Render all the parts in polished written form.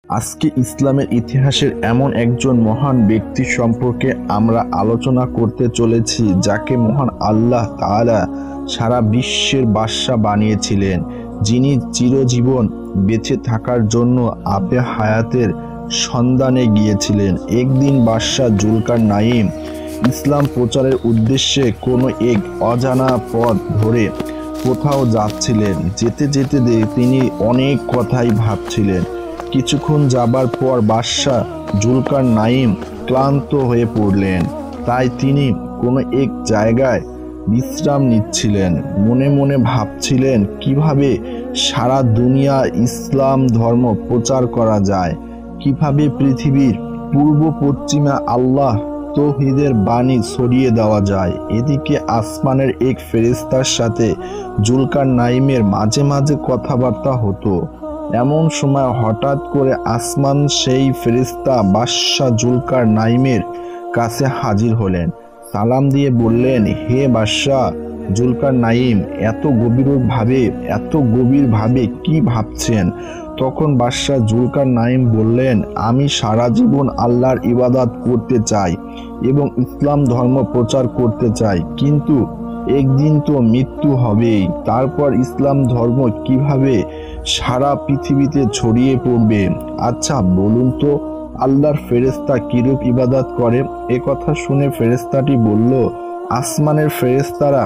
আজকে ইসলামের ইতিহাসের এমন একজন মহান ব্যক্তি সম্পর্কে আমরা আলোচনা করতে চলেছি, যাকে মহান আল্লাহ তাআলা সারা বিশ্বের বাদশা বানিয়েছিলেন, যিনি চিরজীবন বেঁচে থাকার জন্য আবে হায়াতের সন্ধানে গিয়েছিলেন। একদিন বাদশাহ জুলকারনাইন ইসলাম প্রচারের উদ্দেশ্যে কোনো এক অজানা পথ ধরে কোথাও যাচ্ছিলেন। যেতে যেতে তিনি অনেক কথাই ভাবছিলেন। কিছুক্ষণ যাবার পর বাদশাহ জুলকারনাইন ক্লান্ত হয়ে পড়লেন। তাই তিনি কোনো এক জায়গায় বিশ্রাম নিচ্ছিলেন। মনে মনে ভাবছিলেন কিভাবে সারা দুনিয়া ইসলাম ধর্ম প্রচার করা যায়, কিভাবে পৃথিবীর পূর্ব পশ্চিমে আল্লাহ তাওহীদের বাণী ছড়িয়ে দেওয়া যায়। এদিকে আসমানের এক ফেরেশতার সাথে জুলকারনাইনের মাঝে মাঝে কথাবার্তা হতো। এমন সময় হঠাৎ করে আসমান সেই ফেরেশতা বাদশাহ জুলকারনাইনের কাছে হাজির হলেন। সালাম দিয়ে বললেন, হে বাদশাহ জুলকারনাইন, এত গভীরভাবে কি ভাবছেন? তখন বাদশাহ জুলকারনাইন বললেন, আমি সারা জীবন আল্লাহর ইবাদত করতে চাই এবং ইসলাম ধর্ম প্রচার করতে চাই, কিন্তু একদিন তো মৃত্যু হবেই। তারপর ইসলাম ধর্ম কিভাবে সারা পৃথিবীতে ছড়িয়ে পড়বে? আচ্ছা বলুন তো, আল্লাহর ফেরেশতা কিরূপ ইবাদত করে? এ কথা শুনে ফেরেশতাটি বলল, আসমানের ফেরেশতারা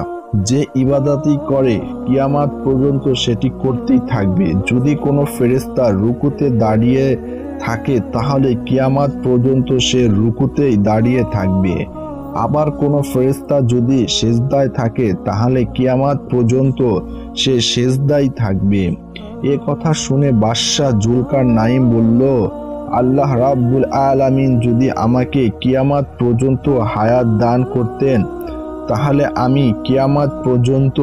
যে ইবাদতই করে কিয়ামত পর্যন্ত সেটি করতেই থাকবে। যদি কোনো ফেরেশতা রুকুতে দাঁড়িয়ে থাকে তাহলে কিয়ামত পর্যন্ত সে রুকুতেই দাঁড়িয়ে থাকবে। আবার কোনো ফেরেশতা যদি সেজদায় থাকে তাহলে কিয়ামত পর্যন্ত সে সেজদায় থাকবে। এ কথা শুনে বাদশাহ জুলকারনাইন বলল, আল্লাহ রাব্বুল আলামিন যদি আমাকে কিয়ামত পর্যন্ত হায়াত দান করতেন তাহলে আমি কিয়ামত পর্যন্ত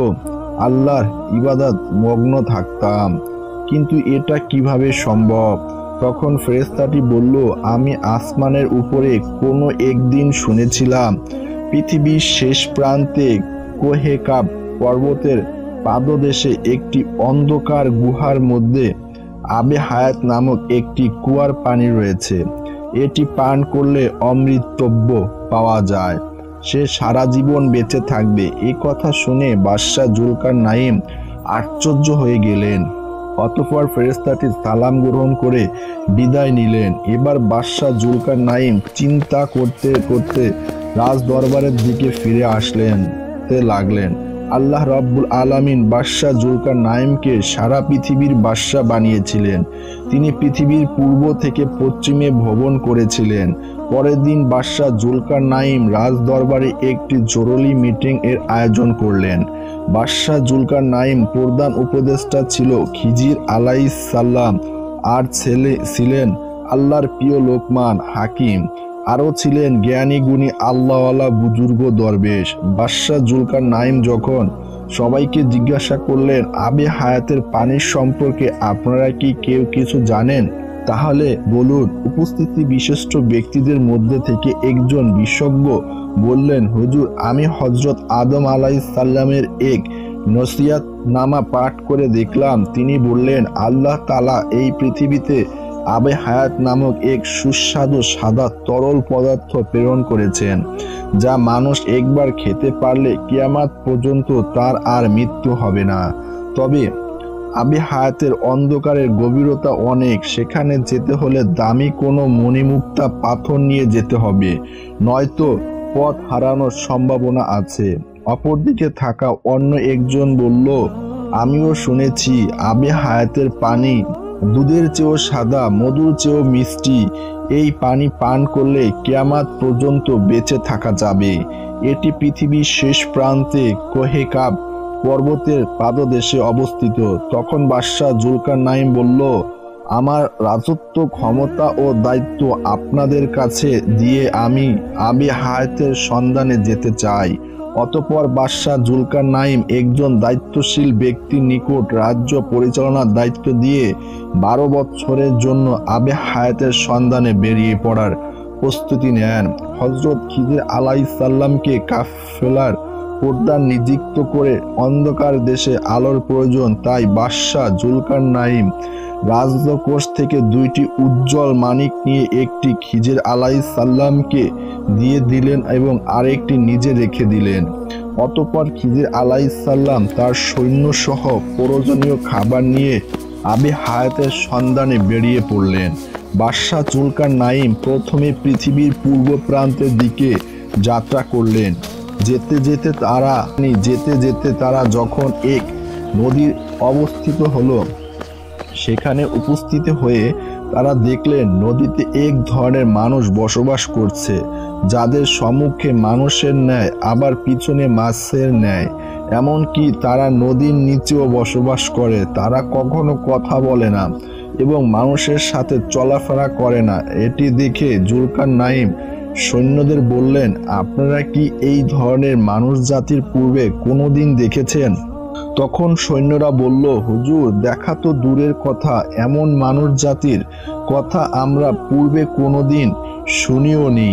আল্লাহর ইবাদত মগ্ন থাকতাম, কিন্তু এটা কিভাবে সম্ভব? তখন ফেরেশতাটি বলল, আমি আসমানের উপরে কোনো একদিন শুনেছিলাম পৃথিবীর শেষ প্রান্তে কোহেকাব পর্বতের পাদদেশে একটি অন্ধকার গুহার মধ্যে আবে হায়াত নামক একটি কুয়ার পানি রয়েছে। এটি পান করলে অমৃতত্ব পাওয়া যায়, সে সারা জীবন বেঁচে থাকবে। এই কথা শুনে বাদশাহ জুলকারনাইন আশ্চর্য হয়ে গেলেন। অতঃপর ফেরেশতাটি সালাম গ্রহণ করে বিদায় নিলেন। এবার বাদশাহ জুলকারনাইন চিন্তা করতে করতে রাজ দরবারের দিকে ফিরে লাগলেন। আল্লাহ রাব্বুল আলামিন বাদশাহ জুলকারনাইনকে সারা পৃথিবীর বাদশা বানিয়েছিলেন। তিনি পৃথিবীর পূর্ব থেকে পশ্চিমে ভ্রমণ করেছিলেন। পরের দিন বাদশাহ জুলকারনাইন রাজ দরবারে একটি জরুরি মিটিং এর আয়োজন করলেন। বাদশাহ জুলকারনাইন প্রধান উপদেষ্টা ছিল খিজির আলাইহিস সালাম, আর ছিলেন আল্লাহর প্রিয় লোকমান হাকিম, আরও ছিলেন জ্ঞানী গুণী আল্লাহওয়ালা বুজুর্গ দরবেশ। বাদশাহ জুলকারনাইন যখন সবাইকে জিজ্ঞাসা করলেন, আবে হায়াতের পানির সম্পর্কে আপনারা কি কেউ কিছু জানেন? তাহলে বলুন। উপস্থিত বিশিষ্ট ব্যক্তিদের মধ্যে থেকে একজন বিশেষজ্ঞ বললেন, হুজুর, আমি হযরত আদম আলাইহিস সালামের এক নসিহতনামা পাঠ করে দেখলাম। তিনি বললেন, আল্লাহ তাআলা এই পৃথিবীতে আবে হায়াত নামক এক সুস্বাদু সাদা তরল পদার্থ প্রেরণ করেছেন, যা মানুষ একবার খেতে পারলে কিয়ামত পর্যন্ত তার আর মৃত্যু হবে না। তবে আবে হায়াতের অন্ধকারের গভীরতা অনেক, সেখানে যেতে হলে দামি কোনো মণিমুক্তা পাথর নিয়ে যেতে হবে, নয়তো পথ হারানোর সম্ভাবনা আছে। অপরদিকে থাকা অন্য একজন বলল, আমিও শুনেছি আবে হায়াতের পানি দুধের চেয়েও সাদা, মধুর চেয়েও মিষ্টি। এই পানি পান করলে কিয়ামত পর্যন্ত বেঁচে থাকা যাবে। এটি পৃথিবীর শেষ প্রান্তে কোহেকাব পর্বতের পাদদেশে অবস্থিত। তখন বাদশাহ জুলকারনাইন বলল, আমার রাজত্ব, ক্ষমতা ও দায়িত্ব আপনাদের কাছে দিয়ে আমি আবে হায়াতের সন্ধানে যেতে চাই। অতঃপর বাদশাহ জুলকারনাইন একজন দায়িত্বশীল ব্যক্তির নিকট রাজ্য পরিচালনার দায়িত্ব দিয়ে 12 বছরের জন্য আবে হায়াতের সন্ধানে বেরিয়ে পড়ার প্রস্তুতি নেন। হযরত খিজির আলাইহিস সালামকে কাফেলার পোর্দার নিযুক্ত করে অন্ধকার দেশে আলোর প্রয়োজন, তাই বাদশাহ জুলকারনাইন রাজকোষ থেকে 2টি উজ্জ্বল মানিক নিয়ে একটি খিজির আলাইহিস সালামকে দিয়ে দিলেন এবং আরেকটি নিজে রেখে দিলেন। অতঃপর খিজির আলাইহিস সালাম তার সৈন্যসহ প্রয়োজনীয় খাবার নিয়ে আবি হায়াতের সন্ধানে বেরিয়ে পড়লেন। বাদশাহ জুলকারনাইন প্রথমে পৃথিবীর পূর্ব প্রান্তের দিকে যাত্রা করলেন। যেতে যেতে তারা যখন এক নদীর অবস্থিত হলো, সেখানে উপস্থিত হয়ে তারা দেখলেন নদীতে এক ধরনের মানুষ বসবাস করছে, যাদের সম্মুখে মানুষের ন্যায় আবার পিছনে মাছের ন্যায়। এমনকি তারা নদীর নিচেও বসবাস করে। তারা কখনো কথা বলে না এবং মানুষের সাথে চলাফেরা করে না। এটি দেখে জুলকারনাইন সৈন্যদের বললেন, আপনারা কি এই ধরনের মানুষ জাতির পূর্বে কোনোদিন দেখেছেন? তখন সৈন্যরা বলল, হুজুর, দেখা তো দূরের কথা, এমন মানুষ জাতির কথা আমরা পূর্বে কোনোদিন শুনিও নি।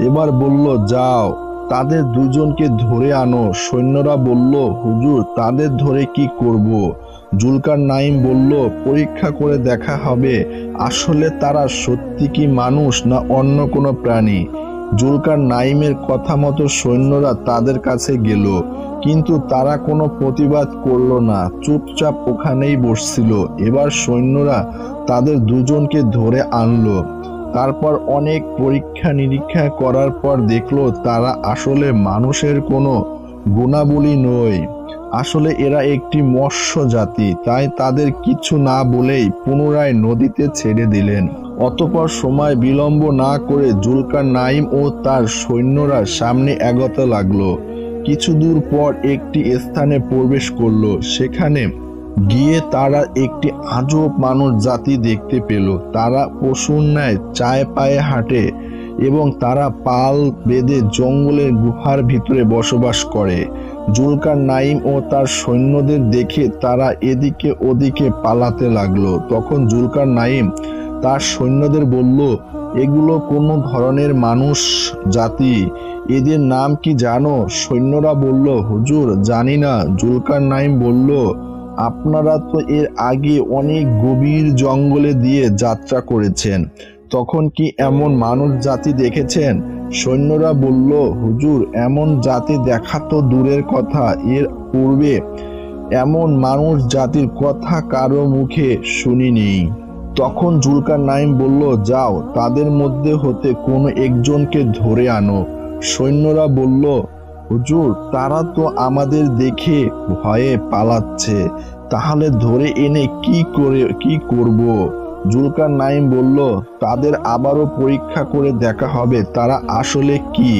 এবার বলল, যাও তাদের 2জনকে ধরে আনো। সৈন্যরা বলল, হুজুর, তাদের ধরে কি করব? জুলকারনাইন বলল, পরীক্ষা করে দেখা হবে আসলে তারা সত্যি কি মানুষ না অন্য কোনো প্রাণী। জুলকারনাইনের কথা মতো সৈন্যরা তাদের কাছে গেল, কিন্তু তারা কোনো প্রতিবাদ করল না, চুপচাপ ওখানেই বসছিল। এবার সৈন্যরা তাদের 2জনকে ধরে আনলো। তারপর অনেক পরীক্ষা নিরীক্ষা করার পর দেখলো তারা আসলে মানুষের কোনো গুণাবলী নয়। আসলে এরা একটি মৎস্য জাতি। তাই তাদের কিছু না বলেই পুনরায় নদীতে ছেড়ে দিলেন। অতঃপর সময় বিলম্ব না করে জুলকারনাইন ও তার সৈন্যরা সামনে এগোতে লাগলো। কিছু দূর পর একটি স্থানে প্রবেশ করলো। সেখানে গিয়ে তারা একটি আজব মানুষ জাতি দেখতে পেল। তারা পশুর ন্যায় চায়ে পায়ে হাঁটে এবং তারা পাল বেঁধে জঙ্গলের গুহার ভিতরে বসবাস করে। জুলকারনাইন ও তার সৈন্যদের দেখে তারা এদিকে ওদিকে পালাতে লাগলো। তখন জুলকারনাইন তার সৈন্যদের বলল, এগুলো কোন ধরনের মানুষ জাতি? এদের নাম কি জানো? সৈন্যরা বলল, হুজুর, জানি না। জুলকারনাইন বলল, আপনারা তো এর আগে অনেক গভীর জঙ্গলে দিয়ে যাত্রা করেছেন, তখন কি এমন মানুষ জাতি দেখেছেন? সৈন্যরা বলল, হুজুর, এমন জাতি দেখা তো দূরের কথা, এর পূর্বে এমন মানুষ জাতির কথা কারো মুখে শুনিনি। তখন জুলকারনাইন বলল, যাও তাদের মধ্যে হতে কোনো একজনকে ধরে আনো। সৈন্যরা বলল, হুজুর, তারা তো আমাদের দেখে ভয়ে পালাচ্ছে, তাহলে ধরে এনে কি করব? জুলকারনাইন বলল, তাদের আবারও পরীক্ষা করে দেখা হবে তারা আসলে কি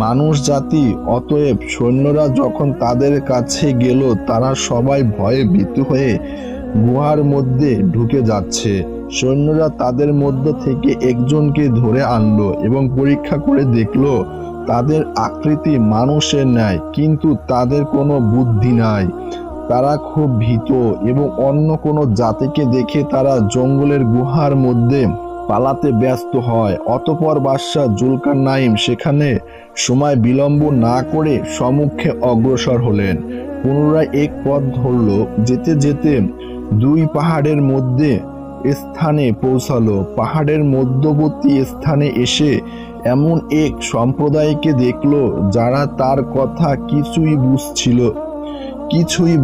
মানুষ জাতি। অতএব সৈন্যরা যখন তাদের কাছে গেল, তারা সবাই ভয়ে ভীত হয়ে গুহার মধ্যে ঢুকে যাচ্ছে। সৈন্যরা তাদের মধ্য থেকে একজনকে ধরে আনলো এবং পরীক্ষা করে দেখলো তাদের আকৃতি মানুষের ন্যায়, কিন্তু তাদের কোনো বুদ্ধি নাই। তারা খুব ভীত এবং অন্য কোনো জাতিকে দেখে তারা জঙ্গলের গুহার মধ্যে পালাতে ব্যস্ত হয়। অতঃপর বাদশাহ জুলকারনাইন সেখানে সময় বিলম্ব না করে সম্মুখে অগ্রসর হলেন। পুনরায় এক পথ ধরল। যেতে যেতে 2 পাহাড়ের মধ্যে স্থানে পৌঁছালো। পাহাড়ের মধ্যবর্তী স্থানে এসে এমন এক সম্প্রদায়কে দেখলো যারা তার কথা কিছুই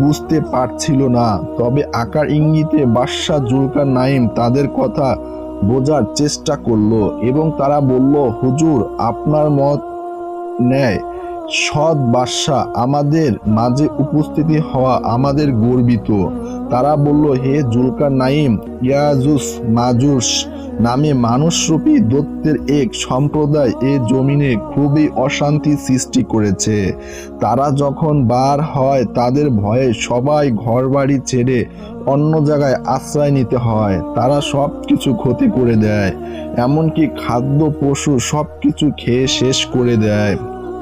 বুঝতে পারছিল না। তবে আকার ইঙ্গিতে বাদশাহ জুলকারনাইন তাদের কথা বোঝার চেষ্টা করলো এবং তারা বলল, হুজুর, আপনার মত ন্যায় সৎ বাদশাহ আমাদের মাঝে উপস্থিতি হওয়া আমাদের গর্বিত। তারা বলল, হে জুলকারনাইন, ইয়াজুজ মাজুস নামে মানুষরূপী দৈত্যের এক সম্প্রদায় এ জমিনে খুবই অশান্তি সৃষ্টি করেছে। তারা যখন বার হয় তাদের ভয়ে সবাই ঘরবাড়ি ছেড়ে অন্য জায়গায় আশ্রয় নিতে হয়। তারা সব কিছু ক্ষতি করে দেয়, এমনকি খাদ্য পশু সব কিছু খেয়ে শেষ করে দেয়।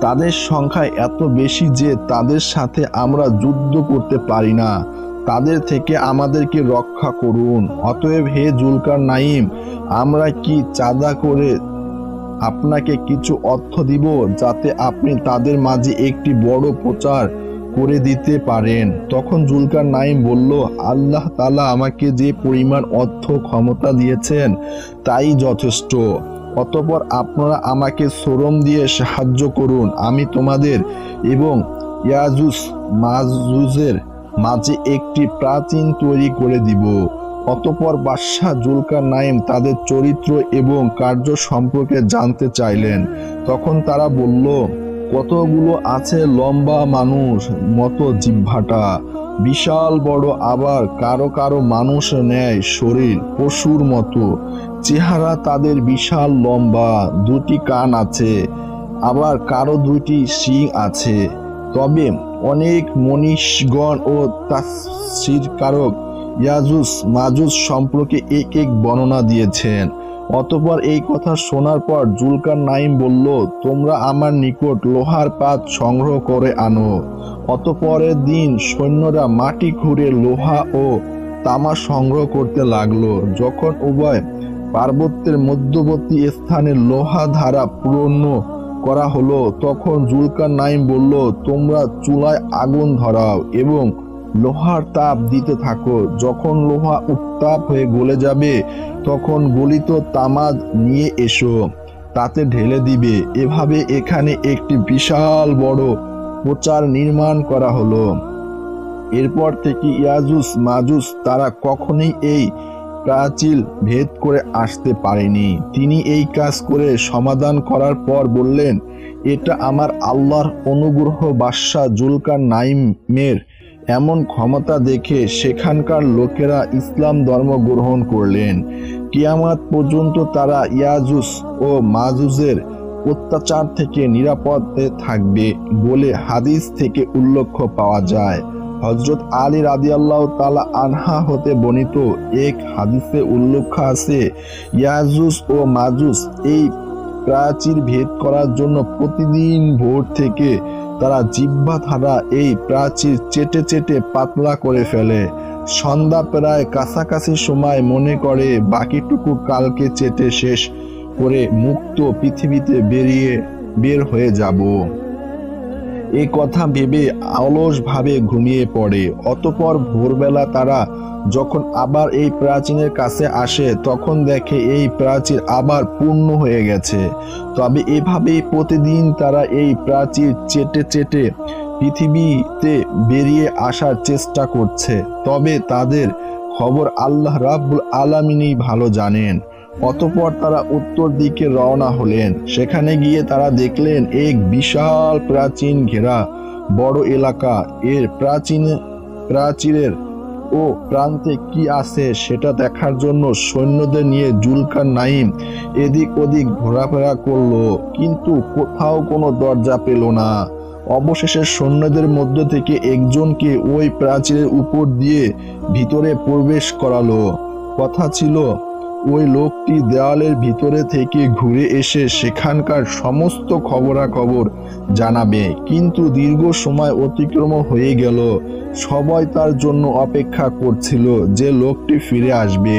তাদের সংখ্যা এত বেশি যে তাদের সাথে আমরা যুদ্ধ করতে পারি না। তাদের থেকে আমাদেরকে রক্ষা করুন। অতএব হে জুলকারনাইন, আমরা কি চাঁদা করে আপনাকে কিছু অর্থ দিব যাতে আপনি তাদের মাঝে একটি বড় প্রচার করে দিতে পারেন। তখন জুলকারনাইন বলল, আল্লাহ তাআলা আমাকে যে পরিমাণ অর্থ ক্ষমতা দিয়েছেন তাই যথেষ্ট। অতঃপর আপনারা আমাকে শ্রম দিয়ে সাহায্য করুন, আমি তোমাদের এবং ইয়াজুজ মাজুজের মাঝে একটি প্রাচীন তৈরি করে দিব। অতঃপর বাদশাহ জুলকারনাইন তাদের চরিত্র এবং কার্য সম্পর্কে জানতে চাইলেন। তখন তারা বলল, কতগুলো আছে লম্বা মানুষ মতো জিহ্বাটা, বিশাল বড়, আবার কারো কারো মানুষ ন্যায় শরীর, পশুর মতো চেহারা তাদের, বিশাল লম্বা, দুটি কান আছে, আবার কারো দুটি শিং আছে। তবে অনেক মনীষগণ ও তাফসীরকারক ইয়াজুজ মাজুজ সম্পর্কে এক এক বর্ণনা দিয়েছেন। অতঃপর এই কথা শোনার পর জুলকারনাইন বলল, তোমরা আমার নিকট লোহার পাত সংগ্রহ করে আনো। অতঃপরের দিন সৈন্যরা মাটি খুঁড়ে লোহা ও তামা সংগ্রহ করতে লাগলো। যখন উভয় পার্বত্যের মধ্যবর্তী স্থানে লোহা ধারা পূর্ণ করা হলো, তখন জুলকারনাইন বলল, তোমরা চুলায় আগুন ধরাও এবং লোহার তাপ দিতে থাকো। যখন লোহা উত্তাপ হয়ে গলে যাবে তখন গলিত তামা নিয়ে এসো, তাতে ঢেলে দিবে। এভাবে এখানে একটি বিশাল বড় প্রচার নির্মাণ করা হলো। এরপর থেকে ইয়াজুজ মাজুজ তারা কখনোই এই প্রাচীর ভেদ করে আসতে পারেনি। তিনি এই কাজ করে সমাধান করার পর বললেন, এটা আমার আল্লাহর অনুগ্রহ। বাদশাহ জুলকারনাইনের এমন ক্ষমতা দেখে সেখানকার লোকেরা ইসলাম ধর্ম গ্রহণ করলেন। কিয়ামত পর্যন্ত তারা ইয়াজুজ ও মাজুজের অত্যাচার থেকে নিরাপদে থাকবে বলে হাদিস থেকে উল্লেখ পাওয়া যায়। হযরত আলী রাদিয়াল্লাহু তাআলা আনহা হতে বর্ণিত এক হাদিসে উল্লেখ আছে, ইয়াজুজ ও মাজুজ এই প্রাচীর ভেদ করার জন্য প্রতিদিন ভোর থেকে তারা জিহ্বা ধারা এই প্রাচীর চেটে চেটে পাতলা করে ফেলে। সন্ধ্যা প্রায় কাছাকাছি সময় মনে করে বাকিটুকু কালকে চেটে শেষ করে মুক্ত পৃথিবীতে বের হয়ে যাব। এই কথা ভেবে অলসভাবে ঘুমিয়ে পড়ে। অতঃপর ভোরবেলা তারা যখন আবার এই প্রাচীনের কাছে আসে তখন দেখে এই প্রাচীর আবার পূর্ণ হয়ে গেছে। তবে এভাবেই প্রতিদিন তারা এই প্রাচীর চেটে চেটে পৃথিবীতে বেরিয়ে আসার চেষ্টা করছে। তবে তাদের খবর আল্লাহ রাব্বুল আলামিনই ভালো জানেন। অতঃপর তারা উত্তর দিকে রওনা হলেন। সেখানে গিয়ে তারা দেখলেন এক বিশাল প্রাচীন ঘেরা বড় এলাকা। এর প্রাচীরের ও প্রান্তে কি আছে সেটা দেখার জন্য সৈন্যদের নিয়ে জুলকারনাইন এদিক ওদিক ঘোরাফেরা করলো, কিন্তু কোথাও কোনো দরজা পেল না। অবশেষে সৈন্যদের মধ্য থেকে একজনকে ওই প্রাচীরের উপর দিয়ে ভিতরে প্রবেশ করালো। কথা ছিল ওই লোকটি দেওয়ালের ভিতরে থেকে ঘুরে এসে সেখানকার সমস্ত খবরাখবর জানাবে। কিন্তু দীর্ঘ সময় অতিক্রম হয়ে গেল। সবাই তার জন্য অপেক্ষা করছিল যে লোকটি ফিরে আসবে,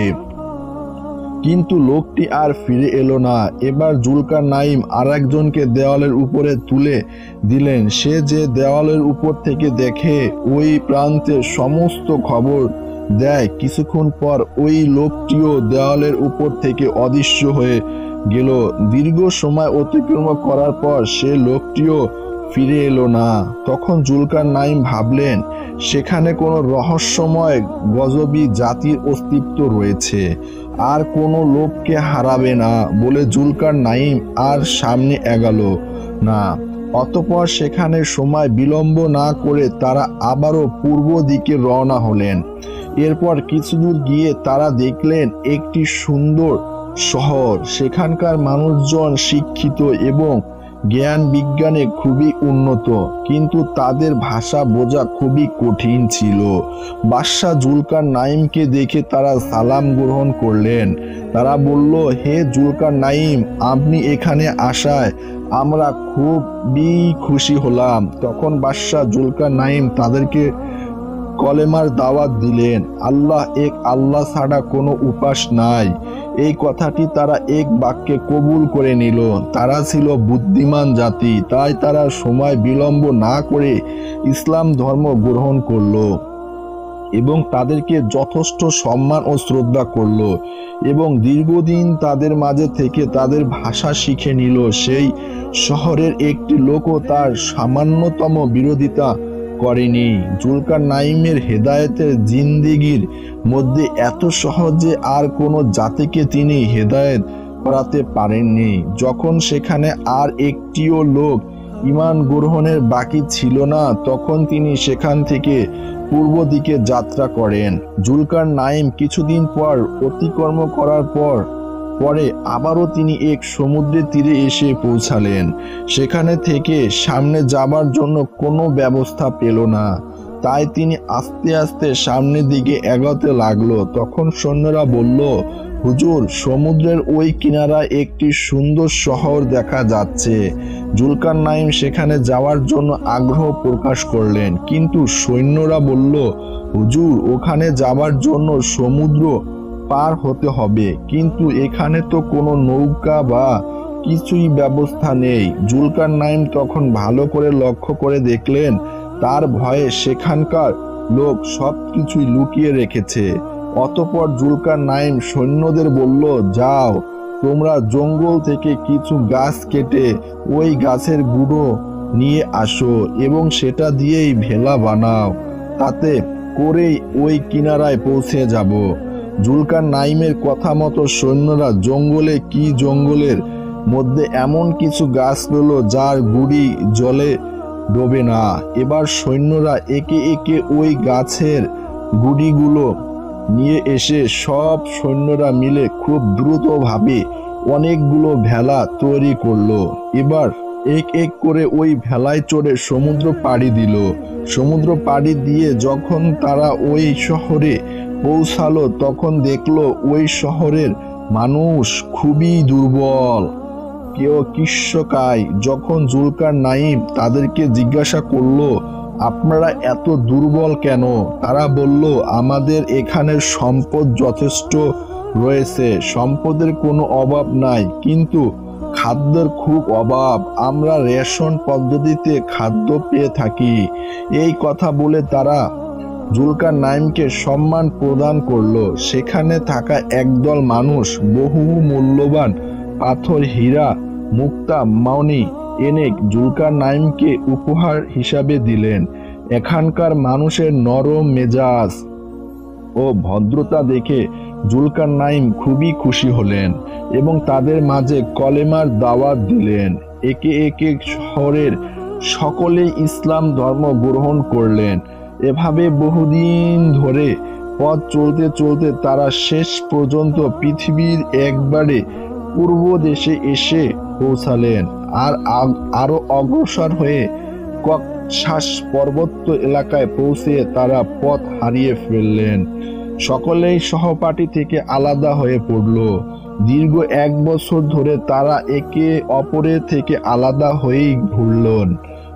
কিন্তু লোকটি আর ফিরে এলো না। এবার জুলকারনাইন আরেকজনকে দেওয়ালের উপরে তুলে দিলেন। সে যে দেওয়ালের উপর থেকে দেখে ওই প্রান্তের সমস্ত খবর দেয়। কিছুক্ষণ পর ওই লোকটিও দেওয়ালের উপর থেকে অদৃশ্য হয়ে গেল। দীর্ঘ সময় অতিক্রম করার পর সে লোকটিও ফিরে এলো না। তখন জুলকারনাইন ভাবলেন সেখানে কোনো রহস্যময় গজবী জাতির অস্তিত্ব রয়েছে, আর কোনো লোককে হারাবে না বলে জুলকারনাইন আর সামনে এগোলো না। অতঃপর সেখানে সময় বিলম্ব না করে তারা আবারও পূর্ব দিকে রওনা হলেন। এরপর কিছুদূর গিয়ে তারা দেখলেন একটি সুন্দর শহর। সেখানকার মানুষজন শিক্ষিত এবং জ্ঞান বিজ্ঞানে খুবই উন্নত, কিন্তু তাদের ভাষা বোঝা খুবই কঠিন ছিল। বাদশাহ জুলকারনাইনকে দেখে তারা সালাম গ্রহণ করলেন। তারা বলল, হে জুলকারনাইন, আপনি এখানে আসায় আমরা খুবই খুশি হলাম। তখন বাদশাহ জুলকারনাইন তাদেরকে কলেমার দাওয়াত দিলেন। আল্লাহ এক, আল্লাহ ছাড়া কোনো উপাস নাই। এই কথাটি তারা এক বাক্যে কবুল করে নিল। তারা ছিল বুদ্ধিমান জাতি, তাই তারা সময় বিলম্ব না করে ইসলাম ধর্ম গ্রহণ করলো এবং তাদেরকে যথেষ্ট সম্মান ও শ্রদ্ধা করল এবং দীর্ঘদিন তাদের মাঝে থেকে তাদের ভাষা শিখে নিল। সেই শহরের একটি লোকও তার সামান্যতম বিরোধিতা করেনি। জুলকারনাইনের হেদায়েতের জিন্দেগির মধ্যে এত সহজে আর কোনো জাতিকে তিনি হেদায়েত করাতে পারেননি। যখন সেখানে আর একটিও লোক ঈমান গ্রহণের বাকি ছিল না, তখন তিনি সেখান থেকে পূর্ব দিকে যাত্রা করেন। জুলকারনাইন কিছুদিন পর অতিক্রম করার পরে আবারও তিনি এক সমুদ্রের তীরে এসে পৌঁছালেন। সেখানে থেকে সামনে যাবার জন্য কোনো ব্যবস্থা পেল না, তাই তিনি আস্তে আস্তে সামনের দিকে এগোতে লাগলো। তখন সৈন্যরা বলল, হুজুর, সমুদ্রের ওই কিনারায় একটি সুন্দর শহর দেখা যাচ্ছে। জুলকারনাইন সেখানে যাওয়ার জন্য আগ্রহ প্রকাশ করলেন, কিন্তু সৈন্যরা বলল, হুজুর, ওখানে যাবার জন্য সমুদ্র পার হতে হবে, কিন্তু এখানে তো কোনো নৌকা বা কিছুই ব্যবস্থা নেই। জুলকারনাইন তখন ভালো করে লক্ষ্য করে দেখলেন তার ভয়ে সেখানকার লোক সবকিছুই লুকিয়ে রেখেছে। অতঃপর জুলকারনাইন সৈন্যদের বলল, যাও, তোমরা জঙ্গল থেকে কিছু গাছ কেটে ওই গাছের গুঁড়ো নিয়ে আসো এবং সেটা দিয়েই ভেলা বানাও, তাতে করেই ওই কিনারায় পৌঁছে যাব। জুলকারনাইনের কথা মতো সৈন্যরা জঙ্গলের মধ্যে এমন কিছু গাছ পেল যার গুঁড়ি জলে ডোবে না। এবার সৈন্যরা একে একে ওই গাছের গুঁড়িগুলো নিয়ে এসে সব সৈন্যরা মিলে খুব দ্রুতভাবে অনেকগুলো ভেলা তৈরি করলো। এবার এক এক করে ওই ভেলায় চড়ে সমুদ্র পাড়ি দিল। সমুদ্র পাড়ি দিয়ে যখন তারা ওই শহরে পৌঁছালো, তখন দেখলো ওই শহরের মানুষ খুবই দুর্বল, কেউ কৃষকায়। যখন জুলকারনাইন তাদেরকে জিজ্ঞাসা করলো, আপনারা এত দুর্বল কেন? তারা বলল, আমাদের এখানের সম্পদ যথেষ্ট রয়েছে, সম্পদের কোনো অভাব নাই, কিন্তু খাদ্যের খুব অভাব। আমরা রেশন পদ্ধতিতে খাদ্য পেয়ে থাকি। এই কথা বলে তারা জুলকারনাইনকে সম্মান প্রদান করলো। সেখানে থাকা একদল মানুষ বহু মূল্যবান পাথর, হীরা, মুক্তা, মণি এনে জুলকারনাইনকে উপহার হিসাবে দিলেন। এখানকার মানুষের নরম মেজাজ ও ভদ্রতা দেখে জুলকারনাইন খুবই খুশি হলেন এবং তাদের মাঝে কলেমার দাওয়াত দিলেন। একে একে শহরের সকলেই ইসলাম ধর্ম গ্রহণ করলেন। এভাবে বহুদিন ধরে পথ চলতে চলতে তারা শেষ পর্যন্ত পৃথিবীর একবারে পূর্ব দেশে এসে পৌঁছালেন। আরো অগ্রসর হয়ে ককেশাস পর্বত এলাকায় পৌঁছে তারা পথ হারিয়ে ফেললেন। সকলেই সহপাঠী থেকে আলাদা হয়ে পড়ল। দীর্ঘ 1 বছর ধরে তারা একে অপরের থেকে আলাদা হয়েই ঘুরলেন।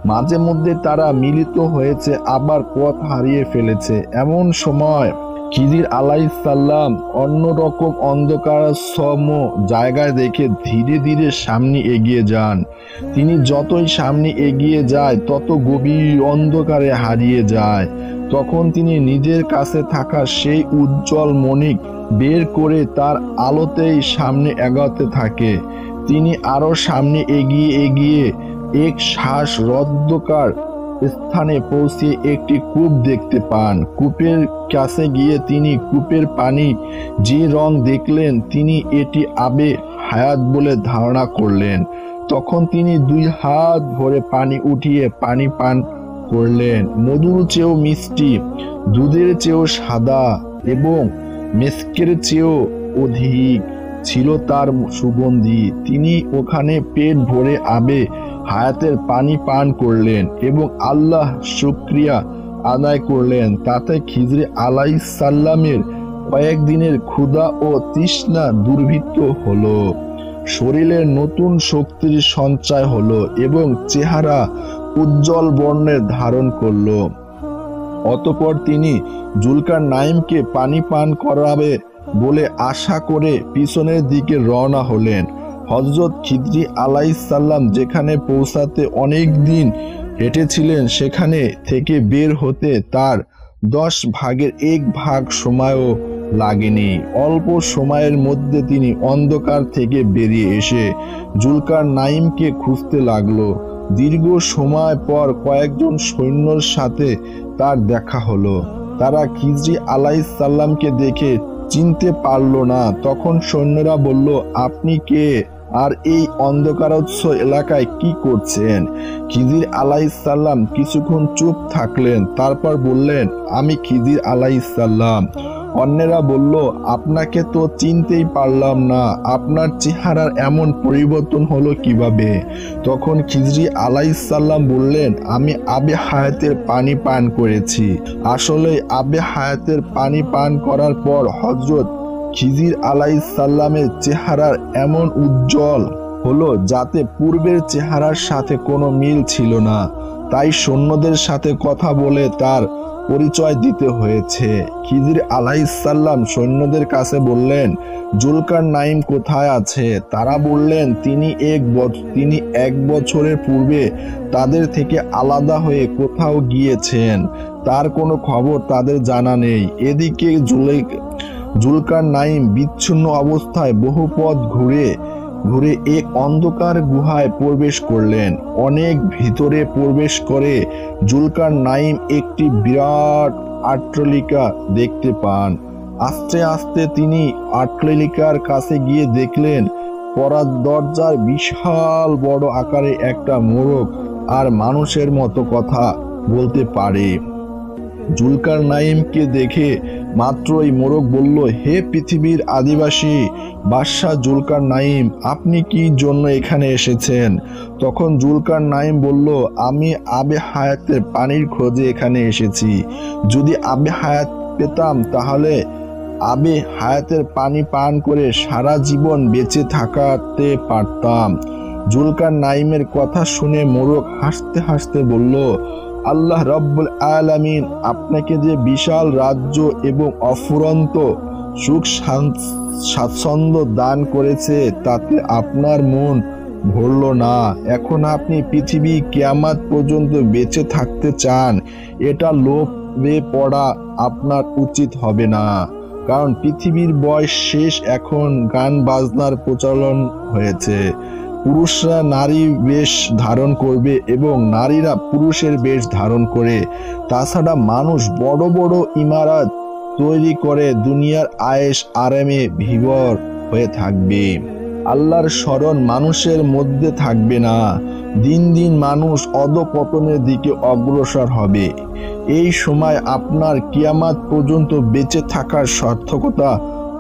মাঝে মধ্যে তারা মিলিত হয়েছে, আবার পথ হারিয়ে ফেলেছে। এমন সময় খিজির আলাইহিস সালাম অন্যরকম অন্ধকারচ্ছন্ন জায়গায় দেখে ধীরে ধীরে সামনে এগিয়ে যান। তিনি যতই সামনে এগিয়ে যায় তত গভীর অন্ধকারে হারিয়ে যায়। তখন তিনি নিজের কাছে থাকা সেই উজ্জ্বল মণিক বের করে তার আলোতেই সামনে এগোতে থাকে। তিনি আরো সামনে এগিয়ে এক শ্বাসরুদ্ধকর স্থানে পৌঁছে একটি কূপ দেখতে পান। কূপের কাছে গিয়ে তিনি কূপের পানি যে রং দেখলেন, তিনি এটি আবে হায়াত বলে ধারণা করলেন। তখন তিনি 2 হাত ভরে পানি উঠিয়ে পানি পান করলেন। মধুর চেয়েও মিষ্টি, দুধের চেয়েও সাদা এবং মেস্কের চেয়েও অধিক ছিল তার সুগন্ধি। তিনি ওখানে পেট ভরে আবে হায়াতের পানি পান করলেন এবং আল্লাহ শুকরিয়া আদায় করলেন। তাতে খিজির আলাইহিস সালামের কয়েকদিনের ক্ষুধা ও তৃষ্ণা দুর্বৃত্ত হলো, শরীরে নতুন শক্তির সঞ্চয় হলো এবং চেহারা উজ্জ্বল বর্ণের ধারণ করলো। অতঃপর তিনি জুলকারনাইনকে পানি পান করাবে বলে আশা করে পিছনের দিকে রওনা হলেন। হযরত খিদরি আলাইহিসসালাম যেখানে পৌঁছাতে অনেক দিন হেঁটেছিলেন সেখানে থেকে বের হতে তার 10 ভাগের 1 ভাগ সময়ও লাগেনি। অল্প সময়ের মধ্যে তিনি অন্ধকার থেকে বেরিয়ে এসে জুলকারনাইনকে খুঁজতে লাগলো। দীর্ঘ সময় পর কয়েকজন সৈন্যর সাথে তার দেখা হলো। তারা খিদরি আলাইহিসসালামকে দেখে চিনতে পারল না। তখন সৈন্যরা বলল, আপনি কে আর এই অন্ধকারচ্ছ এলাকায় কি করছেন? খিদরি আলাইহিসসালাম কিছুক্ষণ চুপ থাকলেন, তারপর বললেন, আমি খিদরি আলাইহিসসালাম। অন্যেরা বলল, আপনাকে তো চিনতেই পারলাম না, আপনার চেহারার এমন পরিবর্তন হলো কিভাবে? তখন খিদরি আলাইহিসসালাম বললেন, আমি আবে হায়াতের পানি পান করেছি। আসলে আবে হায়াতের পানি পান করার পর হযরত খিদরি আলাইহিসসালামের চেহারার এমন উজ্জ্বল হলো যাতে পূর্বের চেহারার সাথে কোনো মিল ছিল না। তাই সৈন্যদের সাথে কথা বলে তার পরিচয় দিতে হয়েছে। খিদরি আলাইহিসসালাম সৈন্যদের কাছে বললেন, জুলকারনাইন কোথায় আছে? তারা বললেন, তিনি এক বছরের পূর্বে তাদের থেকে আলাদা হয়ে কোথাও গিয়েছেন, তার কোনো খবর তাদের জানা নেই। এদিকে জুলকারনাইন বিচ্ছিন্ন অবস্থায় বহু পথ ঘুরে এক অন্ধকার গুহায় প্রবেশ করলেন। অনেক ভিতরে প্রবেশ করে জুলকারনাইন একটি বিরাট অট্টালিকা দেখতে পান। আস্তে আস্তে তিনি অট্টালিকার কাছে গিয়ে দেখলেন পরার দরজার বিশাল বড় আকারে একটা মোরগ আর মানুষের মতো কথা বলতে পারে। জুলকারনাইনকে দেখে মাত্রই মোরগ বলল, হে পৃথিবীর আদিবাসী বাদশাহ জুলকারনাইন, আপনি কি জন্য এখানে এসেছেন? তখন জুলকারনাইন বলল, আমি আবে হায়াতের পানির খোঁজে এখানে এসেছি। যদি আবে হায়াত পেতাম তাহলে আবে হায়াতের পানি পান করে সারা জীবন বেঁচে থাকতে পারতাম। জুলকারনাইনের কথা শুনে মোরগ হাসতে হাসতে বলল, আল্লাহ রাব্বুল আলামিন আপনাকে যে বিশাল রাজ্য এবং অফুরন্ত সুখ স্বাচ্ছন্দ্য দান করেছে তাতে আপনার মন ভরল না। এখন আপনি পৃথিবী কিয়ামত পর্যন্ত বেঁচে থাকতে চান, এটা লোভে পড়া আপনার উচিত হবে না। কারণ পৃথিবীর বয়স শেষ, এখন গান বাজনার প্রচলন হয়েছে। পুরুষরা নারী বেশ ধারণ করবে এবং নারীরা পুরুষের বেশ ধারণ করে। তাছাড়া মানুষ বড় বড় ইমারত তৈরি করে দুনিয়ার আয়েশ আরামে বিভোর হয়ে থাকবে। আল্লাহর স্মরণ মানুষের মধ্যে থাকবে না। দিন দিন মানুষ অধঃপতনের দিকে অগ্রসর হবে। এই সময় আপনার কিয়ামত পর্যন্ত বেঁচে থাকার সার্থকতা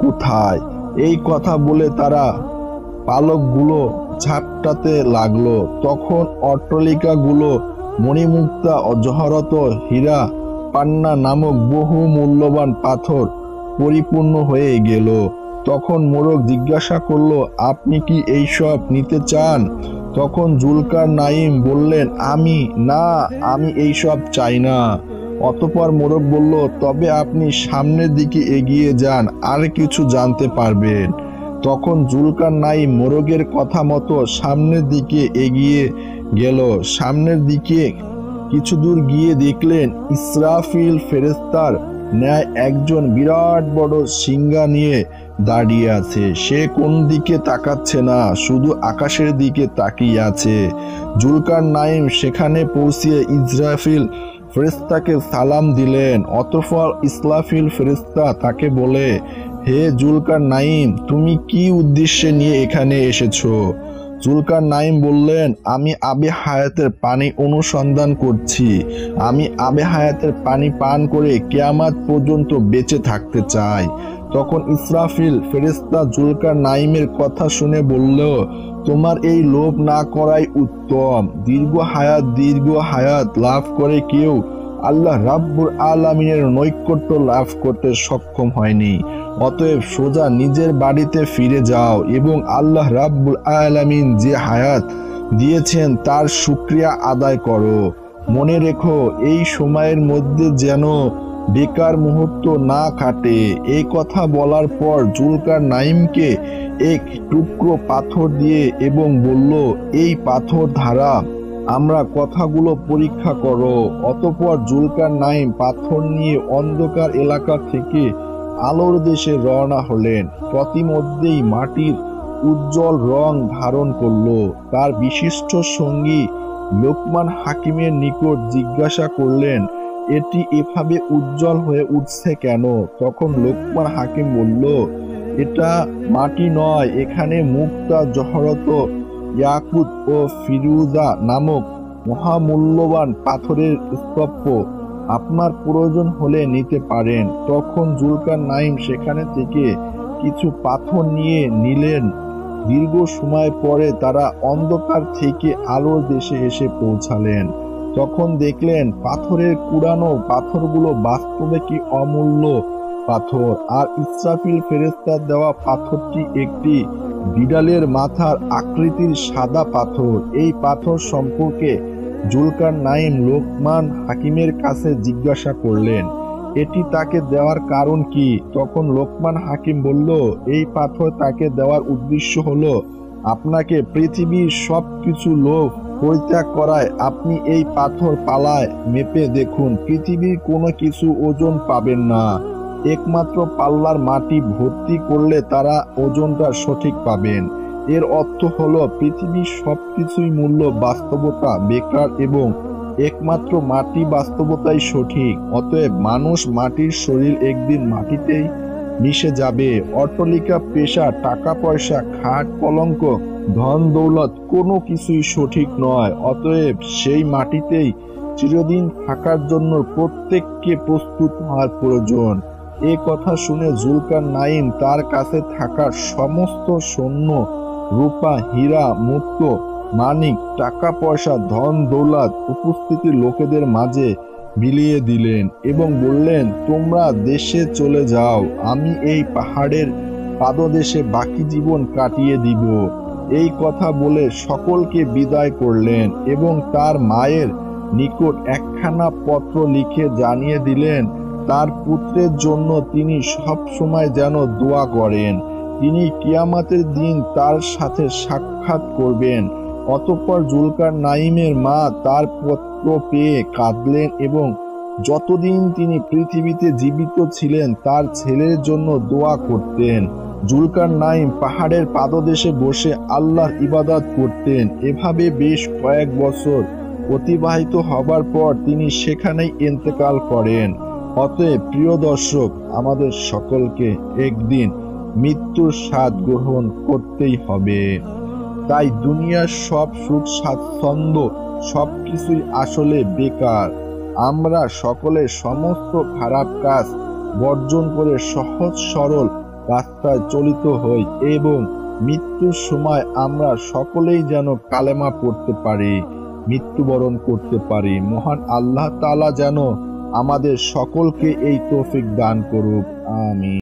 কোথায়? এই কথা বলে তারা পালকগুলো ঝাপটাতে লাগলো। তখন অট্টালিকাগুলো মণিমুক্তা ও জহরত হীরা পান্না নামক বহু মূল্যবান পাথর পরিপূর্ণ হয়ে গেল। তখন মোরগ জিজ্ঞাসা করলো, আপনি কি এইসব নিতে চান? তখন জুলকারনাইন বললেন, আমি এইসব চাই না। অতঃপর মোরগ বলল, তবে আপনি সামনের দিকে এগিয়ে যান, আর কিছু জানতে পারবেন। তখন জুলকারনাইন মোরগের কথা মতো সামনের দিকে এগিয়ে গেল। সামনের দিকে কিছু দূর গিয়ে দেখলেন ইসরাফিল ফেরেশতার ন্যায় একজন বিরাট বড় সিংহা নিয়ে দাঁড়িয়ে আছে। সে কোন দিকে তাকাচ্ছে না, শুধু আকাশের দিকে তাকিয়ে আছে। জুলকারনাইন সেখানে পৌঁছিয়ে ইসরাফিল ফেরেশতাকে সালাম দিলেন। অতঃপর ইসরাফিল ফেরেশতা তাকে বলে, হে জুলকারনাইন, তুমি কি উদ্দেশ্যে নিয়ে এখানে এসেছো? জুলকারনাইন বললেন, আমি আবে হায়াতের পানি অনুসন্ধান করছি। আমি আবে হায়াতের পানি পান করে কিয়ামত পর্যন্ত বেঁচে থাকতে চাই। তখন ইসরাফিল ফেরেশতা জুলকারনাইনের কথা শুনে বলল, তোমার এই লোভ না করাই উত্তম। দীর্ঘ হায়াত লাভ করে কেউ আল্লাহ রাব্বুল আলামিনের নৈকট্য লাভ করতে সক্ষম হয়নি। অতএব সোজা নিজের বাড়িতে ফিরে যাও এবং আল্লাহ রাব্বুল আলামিন যে হায়াত দিয়েছেন তার শুকরিয়া আদায় করো। মনে রেখো, এই সময়ের মধ্যে যেন বেকার মুহূর্ত না কাটে। এই কথা বলার পর জুলকার নাইমকে এক টুকরো পাথর দিয়ে এবং বলল, এই পাথর ধারা আমরা কথাগুলো পরীক্ষা করো। অতঃপর জুলকার নাইম পাথর নিয়ে অন্ধকার এলাকা থেকে আলোর দেশে রওনা হলেন। প্রতিমধ্যেই মাটির উজ্জ্বল রং ধারণ করলো। তার বিশিষ্ট সঙ্গী লোকমান হাকিমের নিকট জিজ্ঞাসা করলেন, এটি এভাবে উজ্জ্বল হয়ে উঠছে কেন? তখন লোকমান হাকিম বলল, এটা মাটি নয়, এখানে মুক্তা, জহরত, ইয়াকুত ও ফিরুজা নামক মহামূল্যবান পাথরের স্তূপ। আপনার প্রয়োজন হলে নিতে পারেন। তখন জুলকার নাইম সেখানে থেকে কিছু পাথর নিয়ে নিলেন। দীর্ঘ সময় পরে তারা অন্ধকার থেকে আলোর দেশে এসে পৌঁছালেন। তখন দেখলেন পাথরের কুড়ানো পাথরগুলো বাস্তবে কি অমূল্য পাথর। আর ইসরাফিল ফেরেশতার দেওয়া পাথরটি একটি বিড়ালের মাথার আকৃতির সাদা পাথর। এই পাথর সম্পর্কে জুলকার নাইম লোকমান হাকিমের কাছে জিজ্ঞাসা করলেন, এটি তাকে দেওয়ার কারণ কি? তখন লোকমান হাকিম বলল, এই পাথর তাকে দেওয়ার উদ্দেশ্য হলো আপনাকে পৃথিবীর সব কিছু লোভ পরিত্যাগ করায়। আপনি এই পাথর পালায় মেপে দেখুন, পৃথিবীর কোনো কিছু ওজন পাবেন না। একমাত্র পাল্লার মাটি ভর্তি করলে তারা ওজনটা সঠিক পাবেন। এর অর্থ হলো পৃথিবীর সবকিছুই মূল্য বাস্তবতা বেকার এবং একমাত্র মাটি বাস্তবতাই সঠিক। অতএব মানুষ মাটির শরীর একদিন মাটিতেই মিশে যাবে। অট্টালিকা, পেশা, টাকা পয়সা, খাট পলঙ্ক, ধন দৌলত কোনো কিছুই সঠিক নয়। অতএব সেই মাটিতেই চিরদিন থাকার জন্য প্রত্যেককে প্রস্তুত হওয়ার প্রয়োজন। এ কথা শুনে জুলকার নাইম তার কাছে থাকা সমস্ত সৈন্য, রূপা, হীরা, মুক্ত, মানিক, টাকা পয়সা, ধন দৌলত উপস্থিত লোকেদের মাঝে বিলিয়ে দিলেন এবং বললেন, তোমরা দেশে চলে যাও, আমি এই পাহাড়ের পাদদেশে বাকি জীবন কাটিয়ে দিব। এই কথা বলে সকলকে বিদায় করলেন এবং তার মায়ের নিকট একখানা পত্র লিখে জানিয়ে দিলেন তার পুত্রের জন্য তিনি সব সময় যেন দোয়া করেন। তিনি কিয়ামতের দিন তার সাথে সাক্ষাৎ করবেন। অতঃপর জুলকার নাইমের মা তার পত্র পেয়ে কাঁদলেন এবং যতদিন তিনি পৃথিবীতে জীবিত ছিলেন তার ছেলের জন্য দোয়া করতেন। জুলকার নাইম পাহাড়ের পাদদেশে বসে আল্লাহর ইবাদত করতেন। এভাবে বেশ কয়েক বছর অতিবাহিত হবার পর তিনি সেখানেই ইন্তেকাল করেন। অতএব প্রিয় দর্শক, আমাদের সকলকে একদিন মৃত্যুর স্বাদ গ্রহণ করতেই হবে। তাই দুনিয়ার সব সুখ স্বাচ্ছন্দ্য সবকিছুই আসলে বেকার। আমরা সকলে সমস্ত খারাপ কাজ বর্জন করে সহজ সরল রাস্তায় চলিত হই এবং মৃত্যুর সময় আমরা সকলেই যেন কালেমা পড়তে পারি, মৃত্যুবরণ করতে পারি। মহান আল্লাহ তাআলা যেন আমাদের সকলকে এই তৌফিক দান করুক। আমিন।